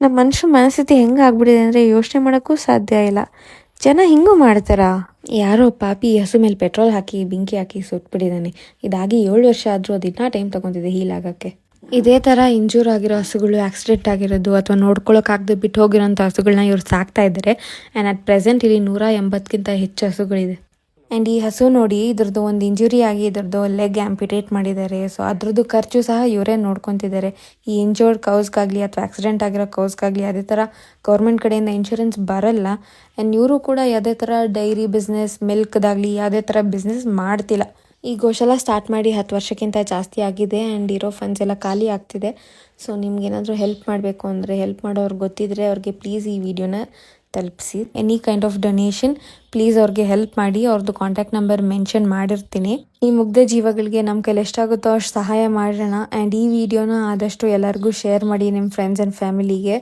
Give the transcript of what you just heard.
ನಮ್ಮ ಮನುಷ್ಯರ ಮನಸ್ಥಿತಿ ಹೆಂಗೆ ಆಗ್ಬಿಟ್ಟಿದೆ ಅಂದರೆ ಯೋಚನೆ ಮಾಡೋಕ್ಕೂ ಸಾಧ್ಯ ಇಲ್ಲ. ಜನ ಹಿಂಗೂ ಮಾಡ್ತಾರಾ? ಯಾರೋ ಪಾಪಿ ಹಸು ಮೇಲೆ ಪೆಟ್ರೋಲ್ ಹಾಕಿ ಬೆಂಕಿ ಹಾಕಿ ಸುಟ್ಬಿಟ್ಟಿದ್ದಾನೆ. ಇದಾಗಿ 7 ವರ್ಷ ಆದರೂ ಅದು ಇನ್ನೂ ಟೈಮ್ ತೊಗೊತಿದೆ ಹೀಲ್ ಆಗೋಕ್ಕೆ. ಇದೇ ಥರ ಇಂಜೂರ್ ಆಗಿರೋ ಹಸುಗಳು, ಆಕ್ಸಿಡೆಂಟ್ ಆಗಿರೋದು ಅಥವಾ ನೋಡ್ಕೊಳ್ಳೋಕ್ಕಾಗದೆ ಬಿಟ್ಟು ಹೋಗಿರೋಂಥ ಹಸುಗಳನ್ನ ಇವ್ರು ಸಾಕ್ತಾ ಇದ್ದಾರೆ. ಆ್ಯಂಡ್ ಅಟ್ ಪ್ರೆಸೆಂಟ್ ಇಲ್ಲಿ 180ಕ್ಕಿಂತ ಹೆಚ್ಚು ಹಸುಗಳಿದೆ. ಆ್ಯಂಡ್ ಈ ಹಸು ನೋಡಿ ಇದ್ರದ್ದು ಒಂದು ಇಂಜುರಿ ಆಗಿ ಇದ್ರದ್ದು ಲೆಗ್ ಆ್ಯಂಪಿಟೇಟ್ ಮಾಡಿದ್ದಾರೆ. ಸೊ ಅದ್ರದ್ದು ಖರ್ಚು ಸಹ ಇವರೇ ನೋಡ್ಕೊತಿದ್ದಾರೆ. ಈ ಇಂಜೋರ್ಡ್ ಕೌಸ್ಗಾಗಲಿ ಅಥವಾ ಆಕ್ಸಿಡೆಂಟ್ ಆಗಿರೋ ಕೌಸ್ಗಾಗಲಿ ಅದೇ ಥರ ಗೌರ್ಮೆಂಟ್ ಕಡೆಯಿಂದ ಇನ್ಶೂರೆನ್ಸ್ ಬರಲ್ಲ. ಆ್ಯಂಡ್ ಇವರು ಕೂಡ ಯಾವುದೇ ಥರ ಡೈರಿ ಬಿಸ್ನೆಸ್, ಮಿಲ್ಕ್ದಾಗಲಿ ಯಾವುದೇ ಥರ ಬಿಸ್ನೆಸ್ ಮಾಡ್ತಿಲ್ಲ. ಈ ಗೋಶಾಲ ಸ್ಟಾರ್ಟ್ ಮಾಡಿ 10 ವರ್ಷಕ್ಕಿಂತ ಜಾಸ್ತಿ ಆಗಿದೆ. ಆ್ಯಂಡ್ ಇರೋ ಫಂಡ್ಸ್ ಎಲ್ಲ ಖಾಲಿ ಆಗ್ತಿದೆ. ಸೊ ನಿಮ್ಗೇನಾದರೂ ಹೆಲ್ಪ್ ಮಾಡಬೇಕು ಅಂದರೆ, ಹೆಲ್ಪ್ ಮಾಡೋರು ಗೊತ್ತಿದ್ದರೆ ಅವ್ರಿಗೆ ಪ್ಲೀಸ್ ಈ ವಿಡಿಯೋನ ತಲುಪಿಸಿ. Any kind of donation please ಅವ್ರಿಗೆ ಹೆಲ್ಪ್ ಮಾಡಿ. ಅವ್ರದ್ದು ಕಾಂಟ್ಯಾಕ್ಟ್ ನಂಬರ್ ಮೆನ್ಷನ್ ಮಾಡಿರ್ತೀನಿ. ಈ ಮುಗ್ಧ ಜೀವಗಳಿಗೆ ನಮ್ಮ ಕೈಲಿ ಎಷ್ಟಾಗುತ್ತೋ ಅಷ್ಟು ಸಹಾಯ ಮಾಡೋಣ. ಆ್ಯಂಡ್ ಈ ವಿಡಿಯೋನ ಆದಷ್ಟು ಎಲ್ಲರಿಗೂ ಶೇರ್ ಮಾಡಿ ನಿಮ್ಮ ಫ್ರೆಂಡ್ಸ್ ಆ್ಯಂಡ್ ಫ್ಯಾಮಿಲಿಗೆ.